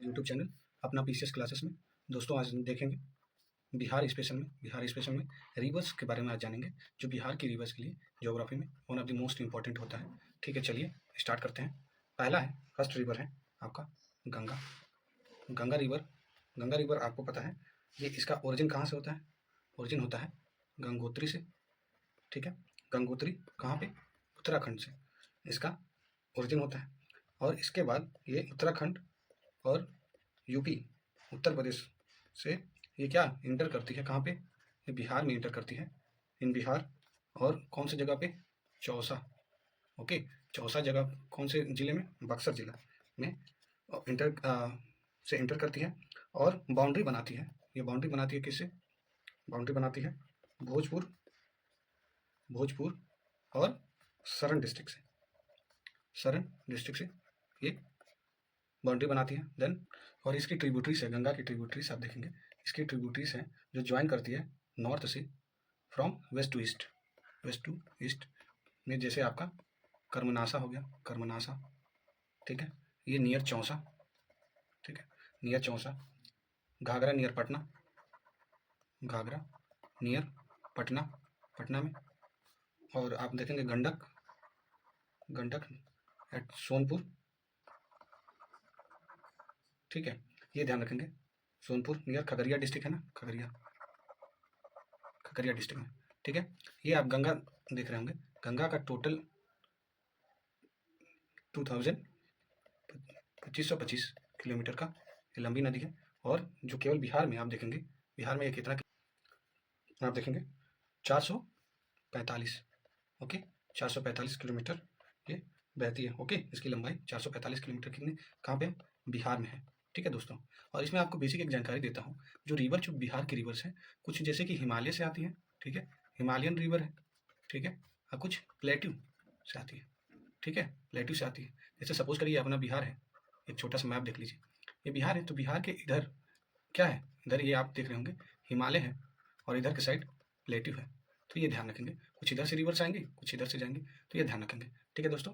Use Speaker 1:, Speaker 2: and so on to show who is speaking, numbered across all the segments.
Speaker 1: YouTube channel अपना PCS classes में। दोस्तों आज हम देखेंगे बिहार स्पेशल में रिवर्स के बारे में आज जानेंगे, जो बिहार की रिवर्स के लिए ज्योग्राफी में one of the most important होता है। ठीक है, चलिए स्टार्ट करते हैं। पहला है, फर्स्ट रिवर है आपका गंगा। गंगा रिवर आपको पता है ये इसका ओरिजिन कहाँ से होता है? ओरिजिन होता है गंगोत्री से। ठीक है, गंगोत्री कहाँ पे? उत्तराखंड से इसका ओरिजिन होता है। और इसके बाद ये उत्तराखंड और यूपी उत्तर प्रदेश से ये क्या इंटर करती है, कहाँ पे? ये बिहार में इंटर करती है, इन बिहार। और कौन सी जगह पे? चौसा। ओके, चौसा जगह कौन से जिले में? बक्सर जिला में इंटर करती है और बाउंड्री बनाती है। ये बाउंड्री बनाती है किससे? बाउंड्री बनाती है भोजपुर और सरन डिस्ट्रिक्ट से ये बाउंड्री बनाती है। देन और इसकी ट्रिब्यूटरीज है, गंगा की ट्रिब्यूटरीज आप देखेंगे, इसकी ट्रिब्यूटरीज हैं जो ज्वाइन करती है नॉर्थ से फ्रॉम वेस्ट टू ईस्ट में। जैसे आपका कर्मनासा हो गया, कर्मनासा। ठीक है, ये नियर चौसा। ठीक है, near Chausa. Ghaghara near Patna, Ghaghara near Patna में। और आप देखेंगे गंडक एट सोनपुर। ठीक है, ये ध्यान रखेंगे, सोनपुर नियर खगड़िया डिस्ट्रिक्ट है ना, खगड़िया डिस्ट्रिक्ट में। ठीक है, ये आप गंगा देख रहे होंगे। गंगा का टोटल 2525 किलोमीटर का ये लंबी नदी है। और जो केवल बिहार में आप देखेंगे, बिहार में ये कितना आप देखेंगे? 445। ओके, 445 किलोमीटर ये बहती है। ओके, इसकी लंबाई 445 किलोमीटर कितनी कहाँ पे? बिहार में है। ठीक है दोस्तों, और इसमें आपको बेसिक एक जानकारी देता हूँ। जो बिहार की रिवर्स हैं, कुछ जैसे कि हिमालय से आती है। ठीक है, हिमालयन रिवर है। ठीक है, और कुछ प्लेट्यू से आती है। ठीक है, प्लेट्यू से आती है। जैसे सपोज करिए अपना बिहार है, एक छोटा सा मैप देख लीजिए, ये बिहार है, तो बिहार के इधर क्या है? इधर ये आप देख रहे होंगे हिमालय है, और इधर के साइड प्लेट्यू है। तो ये ध्यान रखेंगे, कुछ इधर से रिवर्स आएंगे, कुछ इधर से जाएंगे, तो ये ध्यान रखेंगे। ठीक है दोस्तों,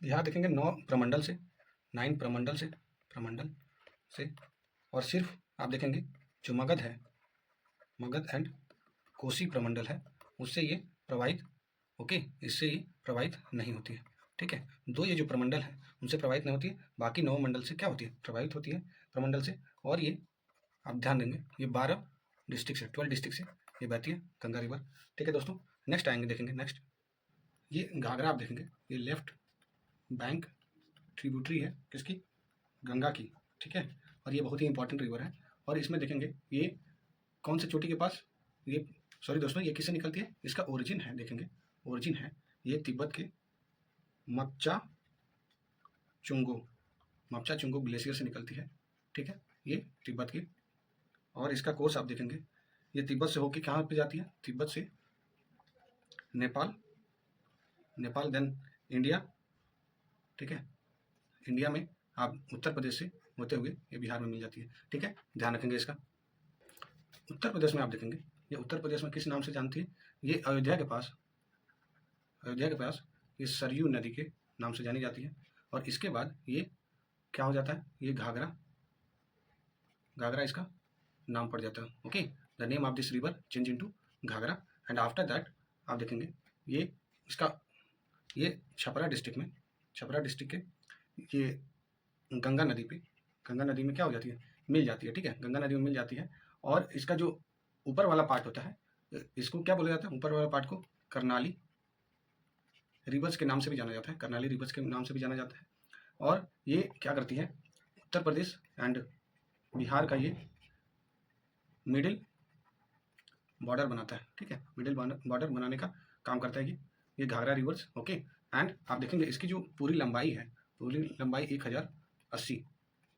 Speaker 1: बिहार देखेंगे 9 प्रमंडल से। और सिर्फ आप देखेंगे जो मगध एंड कोसी प्रमंडल है, उससे ये प्रभावित। ओके, इससे ये प्रभावित नहीं होती है। ठीक है, दो ये जो प्रमंडल है उनसे प्रभावित नहीं होती है, बाकी 9 मंडल से क्या होती है? प्रभावित होती है प्रमंडल से। और ये आप ध्यान देंगे, ये 12 डिस्ट्रिक्ट से ये बहती है गंगा रिवर। ठीक है दोस्तों, नेक्स्ट आएंगे, देखेंगे नेक्स्ट ये घाघरा आप देखेंगे, ये लेफ्ट बैंक ट्रिब्यूटरी है किसकी? गंगा की। ठीक है, और ये बहुत ही इंपॉर्टेंट रिवर है। और इसमें देखेंगे ये कौन से चोटी के पास? ये सॉरी दोस्तों, ये किससे निकलती है? इसका ओरिजिन है, देखेंगे ओरिजिन है ये तिब्बत के मपचा चुंगो ग्लेशियर से निकलती है। ठीक है, ये तिब्बत की। और इसका कोर्स आप देखेंगे, ये तिब्बत से होकर कहाँ पे जाती है? तिब्बत से नेपाल देन इंडिया। ठीक है, इंडिया में आप उत्तर प्रदेश से होते हुए ये बिहार में मिल जाती है। ठीक है, ध्यान रखेंगे इसका। उत्तर प्रदेश में आप देखेंगे, ये उत्तर प्रदेश में किस नाम से जानती है? ये अयोध्या के पास ये सरयू नदी के नाम से जानी जाती है। और इसके बाद ये क्या हो जाता है? ये घाघरा इसका नाम पड़ जाता है। Okay, the name of this river change into Ghaghara. And after that आप देखेंगे ये छपरा डिस्ट्रिक्ट के ये गंगा नदी में क्या हो जाती है? मिल जाती है। ठीक है, गंगा नदी में मिल जाती है। और इसका जो ऊपर वाला पार्ट होता है, इसको क्या बोला जाता है? ऊपर वाला पार्ट को कर्नाली रिवर्स के नाम से भी जाना जाता है। और ये क्या करती है? उत्तर प्रदेश एंड बिहार का ये मिडिल बॉर्डर बनाता है। ठीक है, मिडिल बॉर्डर बनाने का काम करता है ये घाघरा रिवर्स। ओके, एंड आप देखेंगे इसकी जो पूरी लंबाई 1080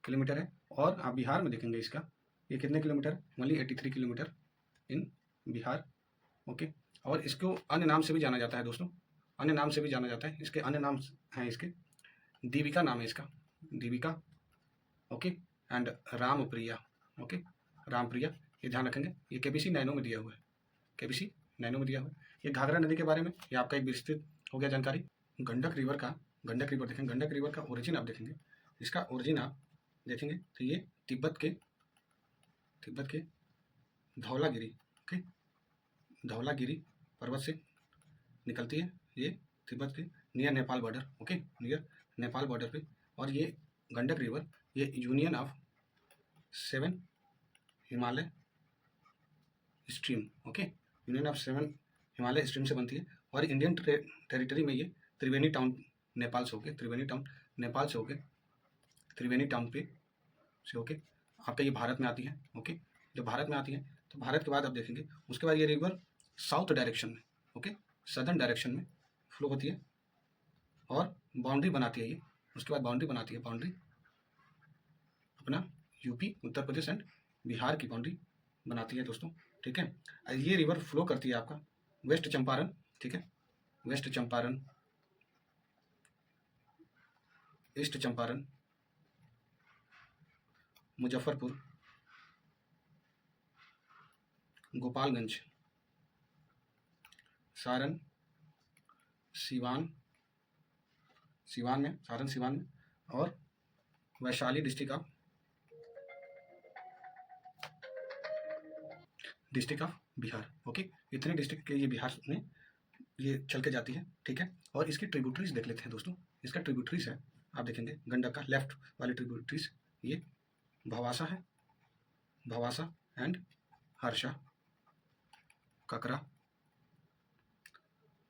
Speaker 1: किलोमीटर है। और आप बिहार में देखेंगे इसका ये कितने किलोमीटर? ओनली 83 किलोमीटर इन बिहार। ओके, और इसको अन्य नाम से भी जाना जाता है दोस्तों, इसके अन्य नाम हैं, इसके दीविका नाम है इसका, Deevika. Okay, and Rampriya. Okay, Rampriya, ये ध्यान रखेंगे। ये केबीसी नैनो में दिया हुआ है, ये घाघरा नदी के बारे में ये आपका एक विस्तृत हो गया जानकारी। गंडक रिवर देखेंगे, गंडक रिवर का ओरिजिन आप देखेंगे, इसका ओरिजिन आप देखेंगे तो ये तिब्बत के धौलागिरी, ओके, धौलागिरी पर्वत से निकलती है। ये तिब्बत के near Nepal border, okay, near Nepal border पे। और ये गंडक रिवर ये union of 7 Himalaya stream, okay, union of 7 Himalaya stream से बनती है। और इंडियन टेरिटरी में ये त्रिवेणी टाउन नेपाल से होके, त्रिवेणी टाउन पे से होके आपका ये भारत में आती है, ओके। जब भारत में आती है तो भारत के बाद आप देखेंगे उसके बाद ये रिवर साउथ डायरेक्शन में, ओके, सदर्न डायरेक्शन में फ्लो होती है और बाउंड्री बनाती है ये। उसके बाद बाउंड्री अपना यूपी, उत्तर प्रदेश एंड बिहार की बाउंड्री बनाती है दोस्तों, ठीक है। ये रिवर फ्लो करती है आपका वेस्ट चंपारण, ठीक है, वेस्ट चंपारण, ईस्ट चंपारण, मुजफ्फरपुर, गोपालगंज, सारण, सिवान में और Vaishali district of Bihar, okay. इतने डिस्ट्रिक्ट के ये बिहार में ये चल के जाती है, ठीक है। और इसकी ट्रिब्यूटरीज देख लेते हैं दोस्तों। इसका ट्रिब्यूटरीज है, आप देखेंगे गंडक का लेफ्ट वाली ट्रिब्यूटरीज ये भवासा है, भवासा एंड हर्षा, ककरा,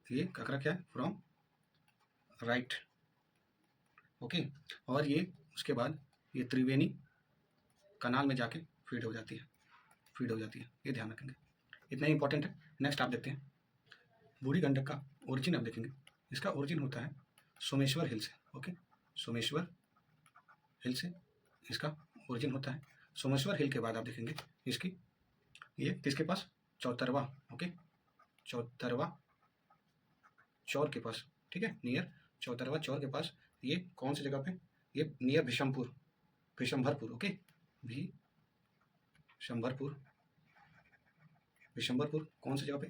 Speaker 1: ये ककरा क्या है फ्रॉम राइट, ओके। और ये उसके बाद ये त्रिवेणी कनाल में जाके फीड हो जाती है, ये ध्यान रखेंगे, इतना ही इंपॉर्टेंट है। नेक्स्ट आप देखते हैं बूढ़ी गंडक का ओरिजिन। आप देखेंगे इसका ओरिजिन होता है सोमेश्वर हिल से, ओके, सोमेश्वर हिल से इसका ओरिजिन होता है। सोमेश्वर हिल के बाद आप देखेंगे इसकी ये किसके पास, चौतरवा, ओके, चौतरवा चौर के पास, ठीक है, नियर चौतरवा चौर के पास। ये कौन सी जगह पे, ये नियर विशंभरपुर, ओके, विशंभरपुर कौन सी जगह पे,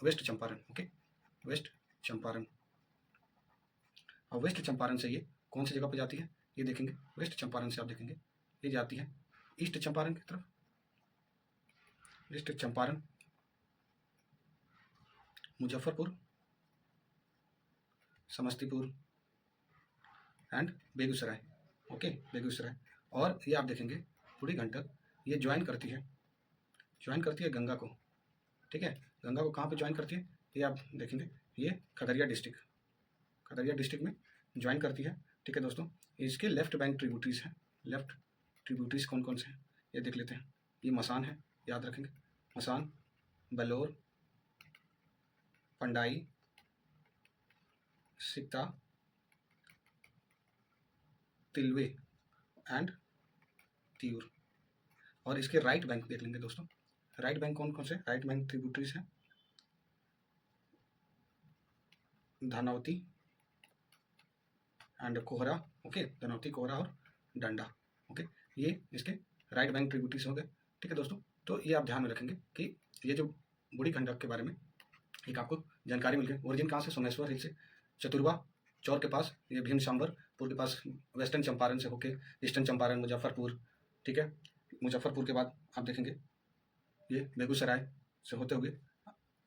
Speaker 1: West Champaran, okay, West Champaran. और वेस्ट चंपारण से ये कौन सी जगह पे जाती है, ये देखेंगे वेस्ट चंपारण से आप देखेंगे ये जाती है ईस्ट चंपारण की तरफ, east Champaran, Muzaffarpur, Samastipur and Begusarai, okay, Begusarai. और ये आप देखेंगे बूढ़ी गंडक ये ज्वाइन करती है गंगा को, ठीक है। गंगा को कहाँ पे ज्वाइन करती है, ये आप देखेंगे ये खगड़िया डिस्ट्रिक्ट में ज्वाइन करती है, ठीक है दोस्तों। इसके लेफ्ट बैंक ट्रिब्यूटरीज हैं, लेफ्ट ट्रिब्यूटरीज कौन कौन से हैं ये देख लेते हैं। ये मसान है, याद रखेंगे, मसान, बलौर, पंडाई, सिकता, तिलवे एंड तियूर। और इसके राइट बैंक देख लेंगे दोस्तों, राइट बैंक कौन कौन से राइट बैंक ट्रिब्यूटरीज हैं, धनौती एंड कोहरा, ओके, धनौती, कोहरा और डंडा, ओके, ये इसके राइट बैंक ट्रिब्यूटरीज हो गए, ठीक है दोस्तों। तो ये आप ध्यान में रखेंगे कि ये जो बूढ़ी गंडक के बारे में एक आपको जानकारी मिल गई। ओरिजिन कहाँ से, सोमेश्वर हिल से, चतुरवा चौर के पास, ये भीमशंभरपुर के पास, वेस्टर्न चंपारण से होके ईस्टर्न चंपारण, मुजफ्फरपुर, ठीक है। मुजफ्फरपुर के बाद आप देखेंगे ये बेगूसराय से होते हुए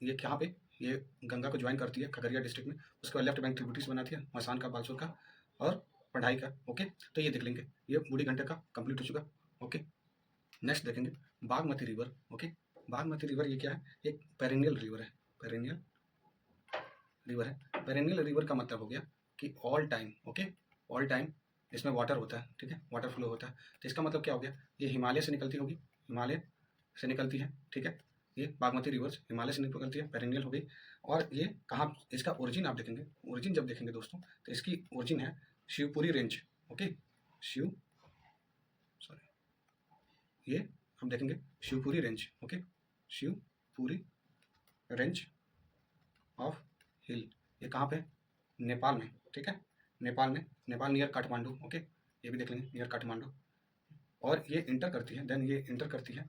Speaker 1: ये कहाँ पे, ये गंगा को ज्वाइन करती है खगड़िया डिस्ट्रिक्ट में। उसके बाद लेफ्ट बैंक ट्रिब्यूटरीज बनाती है मसान का, बालसोर का और पढ़ाई का, ओके। तो ये देख लेंगे, ये बूढ़ी गंडक का कंप्लीट हो चुका, ओके। नेक्स्ट देखेंगे Bagmati river, okay. Bagmati river ये क्या है, एक पेरेनियल रिवर है, पेरेनियल रिवर का मतलब हो गया कि all time, okay, all time इसमें वाटर होता है, ठीक है, वाटर फ्लो होता है। तो इसका मतलब क्या हो गया, ये हिमालय से निकलती होगी, हिमालय से निकलती है, ठीक है। ये बागमती रिवर्स हिमालय से निकलती है, पेरेनियल हो गई। और ये कहाँ, इसका ओरिजिन आप देखेंगे, ओरिजिन जब देखेंगे दोस्तों तो इसकी ओरिजिन है शिवपुरी रेंज, ओके, ये हम देखेंगे Shivpuri range, okay, Shivpuri range of hill. ये कहाँ पे, नेपाल में, ठीक है, नेपाल नियर काठमांडू, ओके, ये भी देख लेंगे नियर काठमांडू। और ये इंटर करती है, देन ये इंटर करती है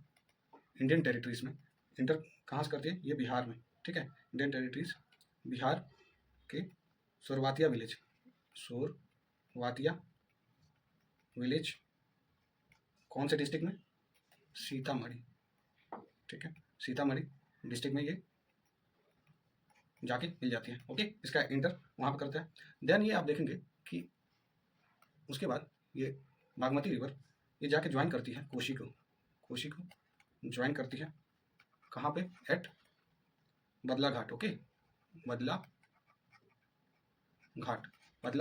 Speaker 1: इंडियन टेरिटरीज में। इंटर कहाँ से करती है, ये बिहार में, ठीक है, इंडियन टेरिटरीज बिहार के सोरवातिया वातिया विलेज, कौन से डिस्ट्रिक्ट में? सीतामढ़ी, ठीक है, सीतामढ़ी डिस्ट्रिक्ट में ये जाके मिल जाती है। ओके, इसका इंटर वहाँ पर करता है। देन ये आप देखेंगे कि उसके बाद ये बागमती रिवर ये जाके ज्वाइन करती है कोसी को ज्वाइन करती है कहाँ पे? एट बदला घाट। ओके, बदला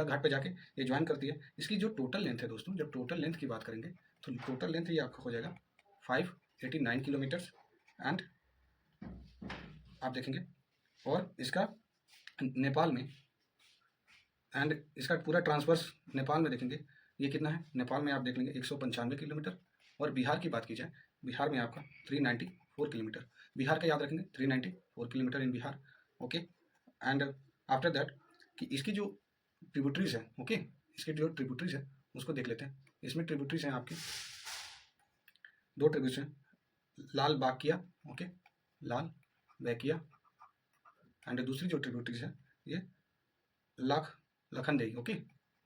Speaker 1: घाट पे जाके ये ज्वाइन करती है। इसकी जो टोटल लेंथ है दोस्तों, जब टोटल लेंथ की बात करेंगे तो टोटल लेंथ ये आपका हो जाएगा 589 किलोमीटर एंड आप देखेंगे। और इसका नेपाल में एंड इसका पूरा ट्रांसवर्स नेपाल में देखेंगे ये कितना है? नेपाल में आप देख लेंगे 195 किलोमीटर। और बिहार की बात की जाए, बिहार में आपका 394 किलोमीटर। बिहार का याद रखेंगे 394 kilometre in Bihar. Okay, and after that कि इसकी जो ट्रिब्यूटरीज है, ओके, इसकी जो ट्रिब्यूटरीज है उसको देख लेते हैं। इसमें ट्रिब्यूटरीज हैं आपकी, दो ट्रिब्यूटरीज हैं, लाल बाकिया, ओके, लाल बैकिया, एंड दूसरी जो ट्रिब्यूटरीज है ये लखनदेई, ओके,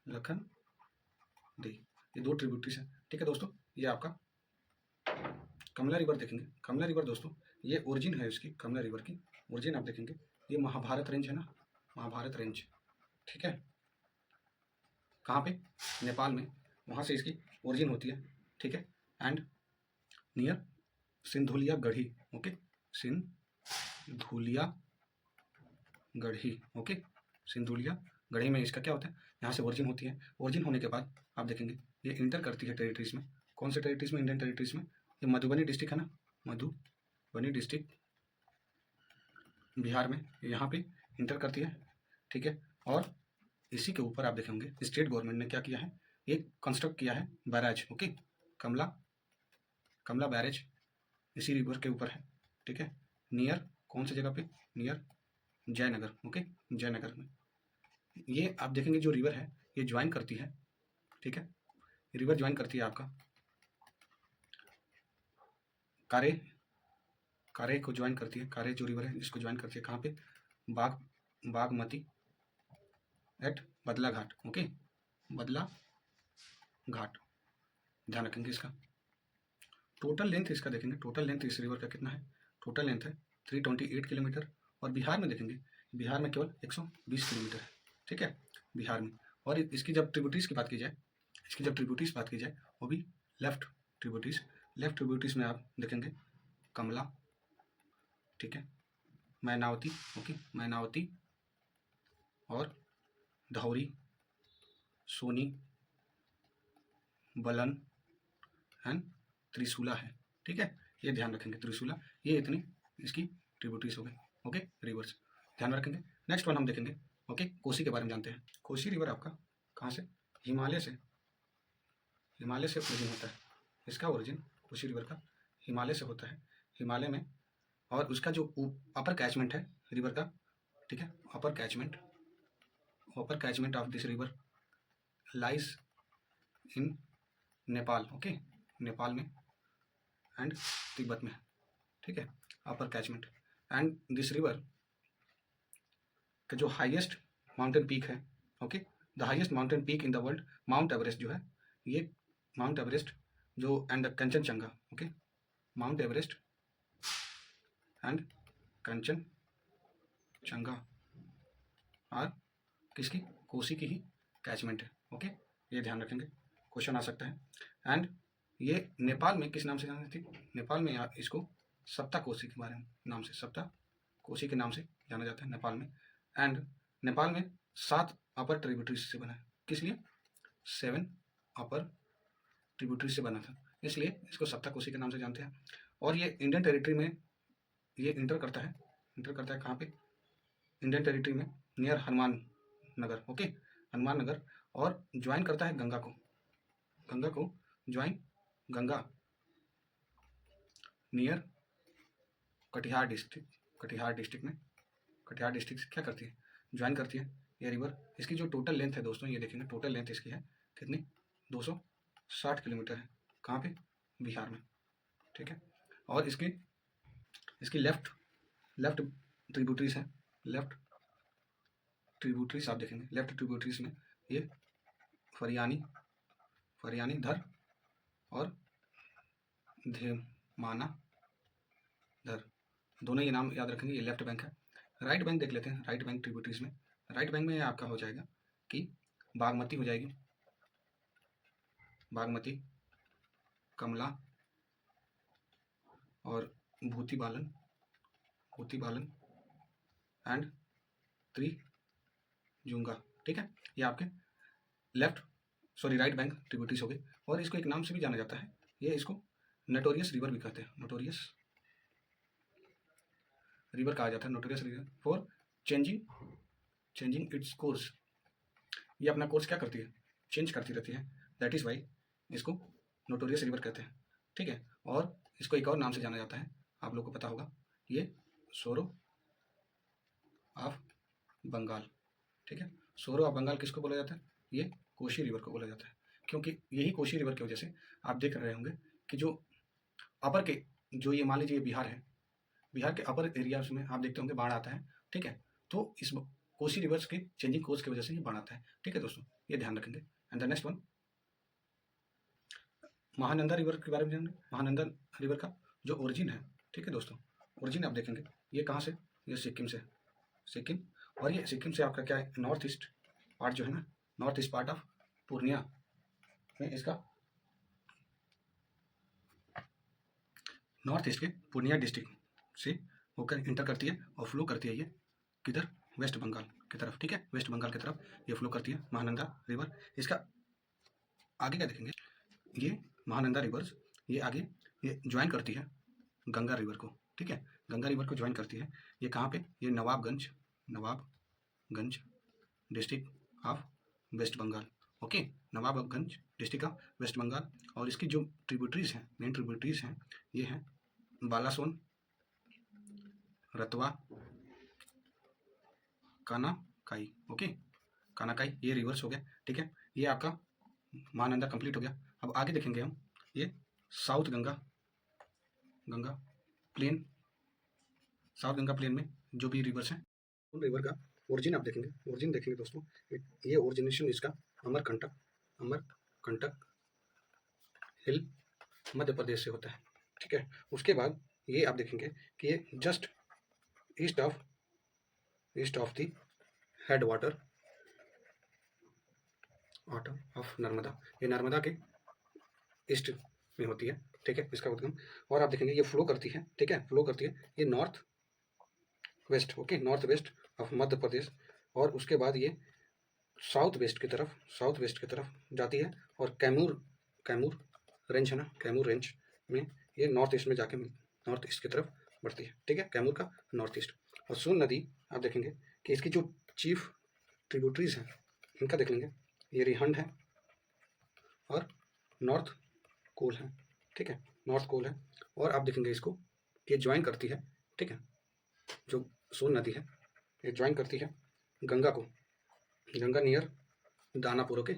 Speaker 1: लखनदेई, ये दो ट्रिब्यूटरीज हैं। ठीक है दोस्तों, ये आपका कमला रिवर देखेंगे। कमला रिवर दोस्तों ये ओरिजिन है इसकी, कमला रिवर की ओरिजिन आप देखेंगे ये महाभारत रेंज है ना, महाभारत रेंज, ठीक है, कहाँ पे? नेपाल में, वहाँ से इसकी ओरिजिन होती है। ठीक है, and near Sindhuliya Garhi, okay, Sindhuliya Garhi, okay, Sindhuliya Garhi में इसका क्या होता है? यहाँ से ओरिजिन होती है। ओरिजिन होने के बाद आप देखेंगे ये इंटर करती है टेरिटरीज में। कौन से टेरिटरीज में? इंडियन टेरिटरीज में। ये मधुबनी डिस्ट्रिक्ट है ना, मधुबनी डिस्ट्रिक्ट बिहार में, यहाँ पे इंटर करती है। ठीक है, और इसी के ऊपर आप देखेंगे स्टेट गवर्नमेंट ने क्या किया है? एक कंस्ट्रक्ट किया है बैराज, ओके, कमला बैराज इसी रिवर के ऊपर है। ठीक है, नियर कौन सी जगह पे? नियर जयनगर, ओके, जयनगर में। ये आप देखेंगे जो रिवर है ये ज्वाइन करती है, ठीक है, रिवर ज्वाइन करती है आपका कारे को ज्वाइन करती है। कारे जो रिवर है इसको ज्वाइन करती है कहाँ पे? बागमती एट बदला घाट, ओके, बदला घाट, ध्यान रखेंगे इसका। टोटल लेंथ इसका देखेंगे, टोटल लेंथ इस रिवर का कितना है? टोटल लेंथ है 328 किलोमीटर। और बिहार में देखेंगे, बिहार में केवल 120 किलोमीटर है। ठीक है, बिहार में। और इसकी जब ट्रिब्यूटरीज की बात की जाए, वो भी लेफ्ट ट्रिब्यूटरीज में आप देखेंगे कमला, ठीक है, मैनावती, ओके, मैनावती और धौरी, सोनी, बलन एंड त्रिशूला है। ठीक है, ये ध्यान रखेंगे, त्रिशूला, ये इतनी इसकी ट्रिब्यूटरीज हो गई, ओके, रिवर्स ध्यान रखेंगे। नेक्स्ट वन हम देखेंगे, ओके, कोसी के बारे में जानते हैं। कोसी रिवर आपका कहाँ से? हिमालय से ओरिजिन होता है। इसका ओरिजिन कोसी रिवर का हिमालय से होता है, हिमालय में। और उसका जो अपर कैचमेंट है रिवर का, ठीक है, upper catchment of this river lies in Nepal, okay, Nepal में एंड तिब्बत में। ठीक है, upper catchment. And this river का जो हाईएस्ट माउंटेन पीक है, okay, the highest mountain peak in the world, Mount Everest जो है, ये माउंट एवरेस्ट जो and Kanchenjunga, okay, Mount Everest and Kanchenjunga और किसकी? कोसी की ही कैचमेंट है। ओके, ये ध्यान रखेंगे, क्वेश्चन आ सकता है। एंड ये नेपाल में किस नाम से जानी थी? नेपाल में आप इसको सप्ता कोसी के बारे में नाम से, सप्ता कोसी के नाम से जाना जाता है नेपाल में। एंड नेपाल में 7 अपर ट्रिब्यूटरीज से बना है। किस लिए? 7 अपर ट्रिब्यूटरीज से बना था, इसलिए इसको सप्ता कोसी के नाम से जानते हैं। और ये इंडियन टेरिटरी में ये इंटर करता है कहाँ पे? इंडियन टेरिटरी में नियर हनुमान नगर, ओके, हनुमान नगर। और ज्वाइन करता है गंगा को join Ganga near Katihar district में, कटिहार डिस्ट्रिक्ट से क्या करती है? ज्वाइन करती है ये रिवर। इसकी जो टोटल लेंथ है दोस्तों, ये देखेंगे टोटल लेंथ इसकी है कितनी? 260 किलोमीटर है। कहाँ पे? बिहार में। ठीक है, और इसकी लेफ्ट ट्रिब्यूटरीज है, लेफ्ट ट्रिब्यूटरीज आप देखेंगे, लेफ्ट ट्रिब्यूटरीज में ये फरियानी, फरियानी धर और धेमाना धर, दोनों ये नाम याद रखेंगे। ये लेफ्ट बैंक है। राइट बैंक देख लेते हैं। राइट बैंक ट्रिब्यूटरीज में, राइट बैंक में आपका हो जाएगा कि बागमती हो जाएगी, बागमती, कमला और भूती बालन, भूती बालन एंड त्रिजुंगा। ठीक है, ये आपके राइट बैंक ट्रिब्यूटरीज हो गए। और इसको एक नाम से भी जाना जाता है, ये इसको नोटोरियस रिवर भी कहते हैं, नोटोरियस रिवर कहा जाता है, notorious river for changing its course. ये अपना कोर्स क्या करती है, चेंज करती रहती है, दैट इज वाई इसको नोटोरियस रिवर कहते हैं। ठीक है, और इसको एक और नाम से जाना जाता है, आप लोग को पता होगा, ये सोरो ऑफ बंगाल। ठीक है, सोरो ऑफ बंगाल किसको बोला जाता है, ये कोशी रिवर को बोला जाता है, क्योंकि यही कोशी रिवर की वजह से आप देख रहे होंगे कि जो अपर के, जो ये मान लीजिए बिहार है, बिहार के अपर एरियाज में आप देखते होंगे बाढ़ आता है। ठीक है, तो इस कोसी रिवर्स के चेंजिंग कोर्स की वजह से ये बाढ़ आता है। ठीक है दोस्तों, ये ध्यान रखेंगे। And the next one, Mahananda river के बारे में जानेंगे। महानंदा रिवर का जो ओरिजिन है, ठीक है दोस्तों, ओरिजिन आप देखेंगे ये कहाँ से, ये सिक्किम से, सिक्किम। और ये सिक्किम से आपका क्या है, नॉर्थ ईस्ट पार्ट जो है ना, north east part of Purnia में इसका, नॉर्थ ईस्ट के पूर्णिया डिस्ट्रिक्ट से होकर इंटर करती है और फ्लो करती है ये किधर, वेस्ट बंगाल की तरफ। ठीक है, वेस्ट बंगाल की तरफ ये फ्लो करती है महानंदा रिवर। इसका आगे क्या देखेंगे, ये महानंदा रिवर्स ये आगे ये ज्वाइन करती है गंगा रिवर को। ठीक है, गंगा रिवर को ज्वाइन करती है। ये कहाँ पे, ये Nawabganj, Nawabganj district of West Bengal. Okay, Nawabganj district of West Bengal. और इसकी जो ट्रिब्यूटरीज हैं, मेन ट्रिब्यूटरीज हैं, ये हैं बालासोन, रतवा, कानाकाई। ओके, कानाकाई, ये रिवर्स हो गया। ठीक है, ये आपका महानंदा कंप्लीट हो गया। अब आगे देखेंगे हम, ये south Ganga, Ganga plain, south Ganga plain में जो भी रिवर्स हैं, उन रिवर का ओरिजिन आप देखेंगे। ओरिजिन देखेंगे दोस्तों, ये ओरिजिनेशन इसका अमरकंटक, अमरकंटक हिल मध्य प्रदेश से होता है। ठीक है, उसके बाद ये आप देखेंगे कि ये just east of the head water of Narmada, ये नर्मदा के ईस्ट में होती है। ठीक है, इसका उद्गम। और आप देखेंगे ये फ्लो करती है। ठीक है, फ्लो करती है ये north west, okay, north west of Madhya Pradesh. और उसके बाद ये साउथ वेस्ट की तरफ जाती है। और कैमूर रेंज है ना, कैमूर रेंज में ये नॉर्थ ईस्ट में जाके नॉर्थ ईस्ट की तरफ बढ़ती है। ठीक है, कैमूर का नॉर्थ ईस्ट। और सोन नदी आप देखेंगे कि इसकी जो चीफ ट्रिब्यूटरीज हैं, इनका देख लेंगे, ये रिहंड है और नॉर्थ कोल है। ठीक है, नॉर्थ कोल है। और आप देखेंगे इसको, ये ज्वाइन करती है। ठीक है, जो सोन नदी है ये ज्वाइन करती है गंगा को, गंगा नियर दानापुर। ओके,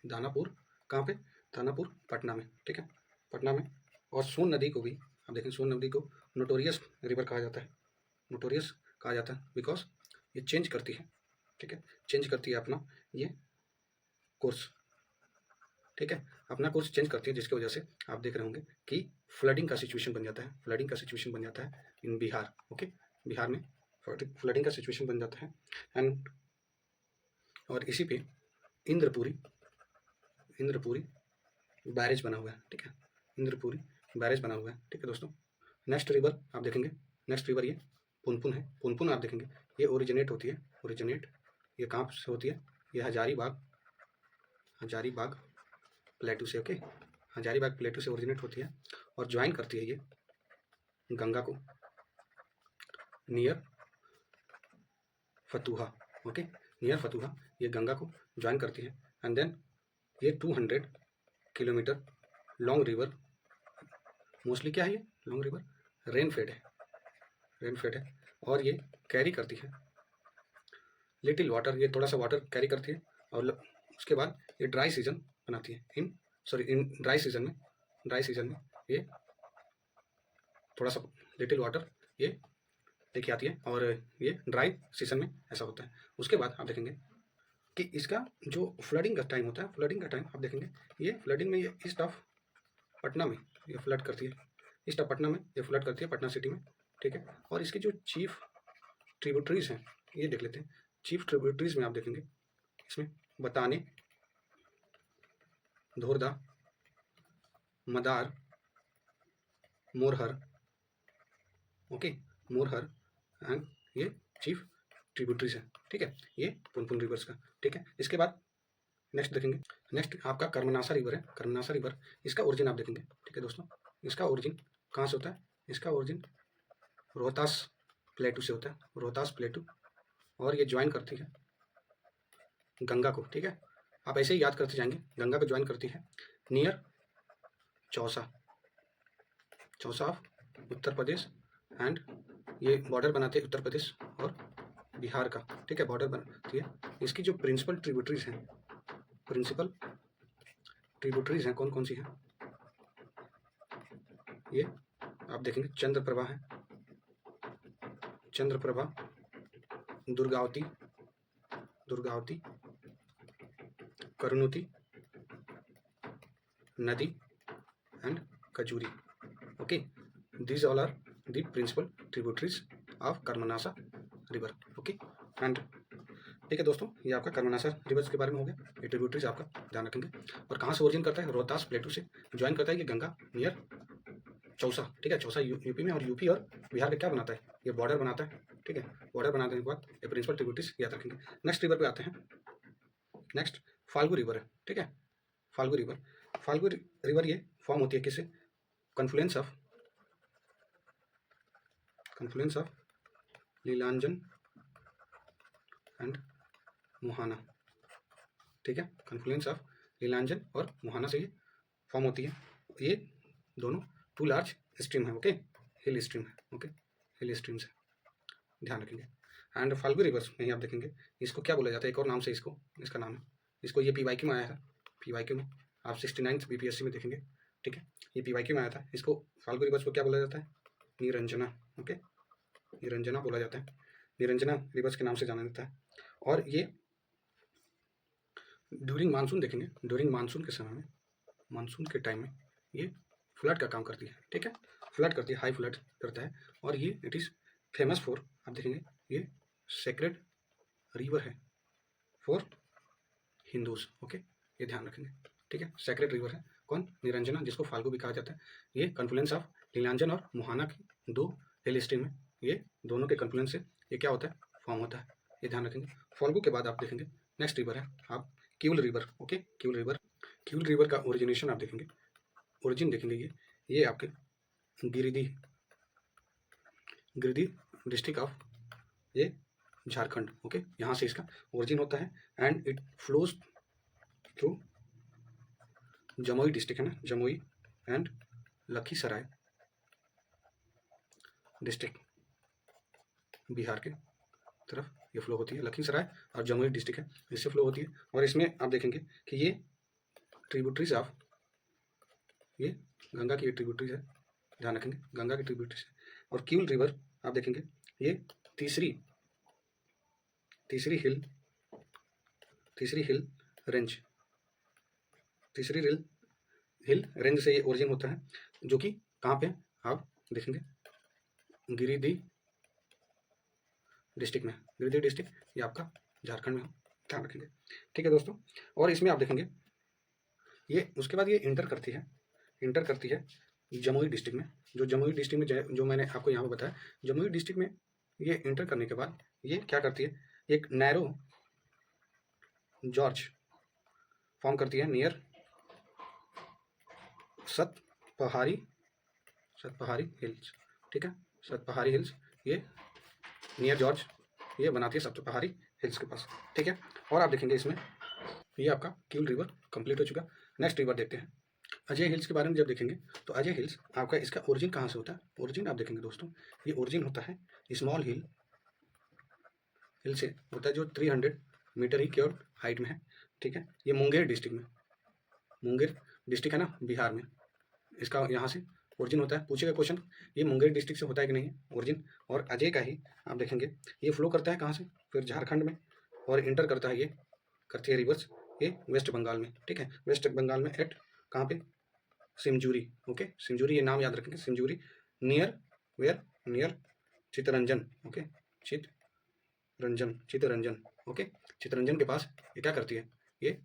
Speaker 1: दानापुर कहाँ पे, दानापुर पटना में। ठीक है, पटना में। और सोन नदी को भी आप देखें, सोन नदी को नोटोरियस रिवर कहा जाता है, नोटोरियस कहा जाता है बिकॉज ये चेंज करती है। ठीक है, चेंज करती है अपना ये कोर्स। ठीक है, अपना कोर्स चेंज करती है, जिसकी वजह से आप देख रहे होंगे कि फ्लडिंग का सिचुएशन बन जाता है, फ्लडिंग का सिचुएशन बन जाता है इन बिहार। ओके, बिहार में फ्लडिंग का सिचुएशन बन जाता है। एंड और इसी पे इंद्रपुरी बैरेज बना हुआ है। ठीक है, इंद्रपुरी बैरेज बना हुआ है। ठीक है दोस्तों, नेक्स्ट रिवर आप देखेंगे, नेक्स्ट रिवर ये पुनपुन है। पुनपुन आप देखेंगे ये ओरिजिनेट होती है, ओरिजिनेट ये कहाँ से होती है, ये हजारीबाग प्लेटू से। ओके, हजारीबाग प्लेटू से ओरिजिनेट होती है और ज्वाइन करती है ये गंगा को near Fatuha. Okay, near Fatuha ये गंगा को ज्वाइन करती है। एंड देन ये 200 किलोमीटर लॉन्ग रिवर, मोस्टली क्या है ये लॉन्ग रिवर, रेन फेड है। और ये कैरी करती है लिटिल वाटर, ये थोड़ा सा वाटर कैरी करती है। और उसके बाद ये ड्राई सीजन बनाती है, इन ड्राई सीजन में ये थोड़ा सा लिटिल वाटर ये लेके आती है। और ये ड्राई सीजन में ऐसा होता है। उसके बाद आप देखेंगे कि इसका जो फ्लडिंग का टाइम होता है, फ्लडिंग का टाइम आप देखेंगे, ये फ्लडिंग में ये ईस्ट ऑफ पटना में ये फ्लड करती है, ईस्ट ऑफ पटना में ये फ्लड करती है, पटना सिटी में, ठीक है। और इसकी जो चीफ ट्रिब्यूटरीज हैं ये देख लेते हैं। चीफ ट्रिब्यूटरीज में आप देखेंगे इसमें बताने, धोरदा, मदार, मोरहर, ओके, मोरहर एंड ये चीफ ट्रिब्यूटरीज है, ठीक है, ये पुनपुन रिवर्स का, ठीक है। इसके बाद नेक्स्ट देखेंगे, नेक्स्ट आपका कर्मनासा रिवर है। कर्मनासा रिवर, इसका ओरिजिन आप देखेंगे, ठीक है दोस्तों। इसका ओरिजिन कहाँ से होता है? इसका ओरिजिन रोहतास प्लेटू से होता है, रोहतास प्लेटू, और ये ज्वाइन करती है गंगा को, ठीक है। आप ऐसे ही याद करते जाएंगे, गंगा को ज्वाइन करती है near Chausa, Chausa of Uttar Pradesh, and ये बॉर्डर बनाते हैं उत्तर प्रदेश और बिहार का, ठीक है, बॉर्डर बनाती है। इसकी जो प्रिंसिपल ट्रिब्यूटरीज हैं, प्रिंसिपल ट्रिब्यूटरीज हैं कौन कौन सी हैं? ये आप देखेंगे चंद्रप्रभा है, चंद्रप्रभा, दुर्गावती, दुर्गावती, करुणवती नदी and Kajuri, okay, these all are the principal tributaries of Karmanasa river, okay. And ठीक है दोस्तों, ये आपका कर्मनासा रिवर्स के बारे में हो गया, ये ट्रिब्यूटरीज आपका ध्यान रखेंगे। और कहाँ से ओरिजिन करता है? रोहतास प्लेटू से ज्वाइन करता है ये गंगा नियर चौसा, ठीक है, चौसा यूपी में, और यूपी और बिहार का क्या बनाता है? ये बॉर्डर बनाता है, ठीक है। बॉर्डर बनाने के बाद ये प्रिंसिपल ट्रिब्यूटरीज याद रखेंगे। नेक्स्ट रिवर पे आते हैं, नेक्स्ट फाल्गु रिवर है, ठीक है, फाल्गु रिवर। फाल्गु रिवर ये फॉर्म होती है किससे? कन्फ्लुएंस ऑफ लीलांजन एंड मुहाना, ठीक है, कन्फ्लुएंस ऑफ लीलांजन और मुहाना से ये फॉर्म होती है। ये दोनों टू लार्ज स्ट्रीम है, ओके, हिल स्ट्रीम है, ओके, हिल स्ट्रीम से ध्यान रखेंगे। एंड फाल्गु रिवर्स में ही आप देखेंगे इसको क्या बोला जाता है, एक और नाम से इसको, इसका नाम है, इसको ये PYQ में आया था, PYQ में आप 69 BPSC में देखेंगे, ठीक है, ये PYQ में आया था। इसको फाल्गु रिवर्स को क्या बोला जाता है? निरंजना, ओके, निरंजना बोला जाता है, निरंजना रिवर्स के नाम से जाना जाता है। और ये ड्यूरिंग मानसून देखेंगे, ड्यूरिंग मानसून के समय में, मानसून के टाइम में ये फ्लड का काम करती है, ठीक है, फ्लड करती है, हाई फ्लड करता है। और ये इट इज़ फेमस फॉर, आप देखेंगे ये सेक्रेड रिवर है फॉर हिंदूज, ओके, ये ध्यान रखेंगे, ठीक है, सेक्रेड रिवर है कौन? निरंजना, जिसको फाल्गु भी कहा जाता है। ये कन्फ्लुएंस ऑफ लीलांजन और मुहाना की दो हिल स्ट्रीम है, ये दोनों के कन्फ्लुएंस से ये क्या होता है? फॉर्म होता है, ये ध्यान रखेंगे। फाल्गु के बाद आप देखेंगे नेक्स्ट रिवर है आप Kiul river, okay, Kiul river. Kiul river का ओरिजिनेशन आप देखेंगे, ओरिजिन देखेंगे ये आपके गिरिडीह, गिरिडीह डिस्ट्रिक्ट ऑफ ये झारखंड, ओके, यहाँ से इसका ओरिजिन होता है। And it flows through Jamui district है ना, जमुई एंड लखीसराय डिस्ट्रिक्ट, बिहार के तरफ ये फ्लो होती है, लखीसराय और जमुई डिस्ट्रिक्ट है, इससे फ्लो होती है। और इसमें आप देखेंगे कि ये ट्रिब्यूटरीज ऑफ ये गंगा की ट्रिब्यूटरीज है, ध्यान रखेंगे, गंगा की ट्रिब्यूटरीज है। और क्यूल रिवर आप देखेंगे ये तीसरी हिल रेंज, तीसरी हिल रेंज से ये ओरिजिन होता है, जो कि कहाँ पे आप देखेंगे गिरिडीह डिस्ट्रिक्ट में, गिरिडीह डिस्ट्रिक्ट ये आपका झारखंड में हो, ध्यान रखेंगे, ठीक है दोस्तों। और इसमें आप देखेंगे ये उसके बाद ये इंटर करती है जमुई डिस्ट्रिक्ट में, जो जमुई डिस्ट्रिक्ट में जो मैंने आपको यहाँ पर बताया, जमुई डिस्ट्रिक्ट में ये इंटर करने के बाद ये क्या करती है? एक नैरो जॉर्ज फॉर्म करती है नियर सतपहारी हिल्स, ठीक है, सतपहारी हिल्स, ये नियर जॉर्ज ये बनाती है सतपहारी हिल्स के पास, ठीक है। और आप देखेंगे इसमें ये आपका क्यूल रिवर कंप्लीट हो चुका। नेक्स्ट रिवर देखते हैं अजय हिल्स के बारे में। जब देखेंगे तो अजय हिल्स आपका इसका ओरिजिन कहाँ से होता है? ओरिजिन आप देखेंगे दोस्तों, ये ओरिजिन होता है स्मॉल हिल से होता है, जो 300 मीटर ही क्योर हाइट में है, ठीक है। ये मुंगेर डिस्ट्रिक्ट में, मुंगेर डिस्ट्रिक्ट है ना बिहार में, इसका यहाँ से ओरिजिन होता है। पूछेगा क्वेश्चन ये मुंगेर डिस्ट्रिक्ट से होता है कि नहीं है ओरिजिन। और अजय का ही आप देखेंगे ये फ्लो करता है कहाँ से? फिर झारखंड में, और इंटर करता है ये करती है रिवर्स, ये वेस्ट बंगाल में, ठीक है, वेस्ट बंगाल में एट कहाँ पे, सिमजूरी, ओके, सिमजूरी, ये नाम याद रखेंगे, Simjuri, near where, near Chittaranjan, okay, Chittaranjan, okay, Chittaranjan के पास ये क्या करती है, ये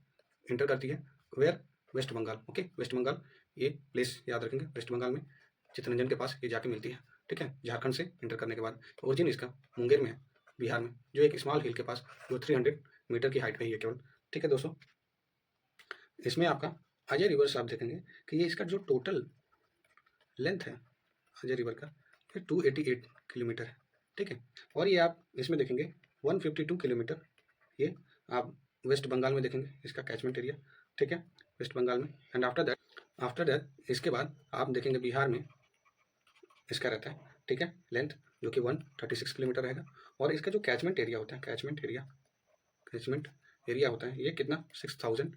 Speaker 1: इंटर करती है where, West Bengal, okay, West Bengal, ये प्लेस याद रखेंगे, वेस्ट बंगाल में चितरंजन के पास ये जाके मिलती है, ठीक है, झारखंड से इंटर करने के बाद। तो ओरिजिन इसका मुंगेर में है, बिहार में, जो एक स्मॉल हिल के पास, जो 300 मीटर की हाइट पे ही है केवल, ठीक है दोस्तों। इसमें आपका अजय रिवर से आप देखेंगे कि ये इसका जो टोटल लेंथ है अजय रिवर का, ये 288 किलोमीटर है, ठीक है, और ये आप इसमें देखेंगे 152 किलोमीटर, ये आप वेस्ट बंगाल में देखेंगे इसका कैचमेंट एरिया, ठीक है, वेस्ट बंगाल में। एंड आफ्टर दैट इसके बाद आप देखेंगे बिहार में इसका रहता है, ठीक है, लेंथ जो कि 136 किलोमीटर रहेगा, और इसका जो कैचमेंट एरिया होता है, कैचमेंट एरिया होता है, ये कितना 6000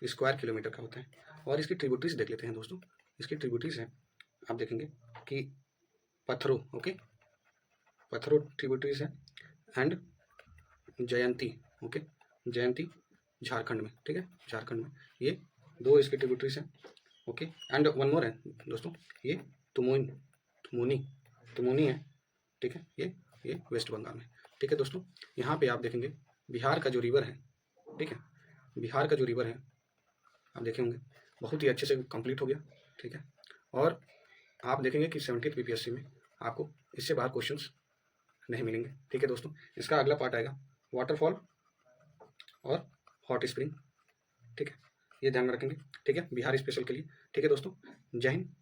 Speaker 1: स्क्वायर किलोमीटर का होता है। और इसकी ट्रिब्यूटरीज देख लेते हैं दोस्तों, इसकी ट्रिब्यूटरीज हैं, आप देखेंगे कि पत्थरों, ओके, पत्थरों ट्रिब्यूटरीज है, एंड जयंती, ओके, जयंती झारखंड में, ठीक है, झारखंड में ये 2 इसकी ट्रिब्यूटरीज हैं, ओके, एंड वन मोर है दोस्तों, ये तुमोनी है, ठीक है, ये वेस्ट बंगाल में, ठीक है दोस्तों। यहाँ पे आप देखेंगे बिहार का जो रिवर है, ठीक है, बिहार का जो रिवर है आप देखे होंगे बहुत ही अच्छे से कंप्लीट हो गया, ठीक है, और आप देखेंगे कि 70th बीपीएससी में आपको इससे बाहर क्वेश्चंस नहीं मिलेंगे, ठीक है दोस्तों। इसका अगला पार्ट आएगा वाटरफॉल और हॉट स्प्रिंग, ठीक है, ये ध्यान में रखेंगे, ठीक है, बिहार स्पेशल के लिए, ठीक है दोस्तों। जय हिंद।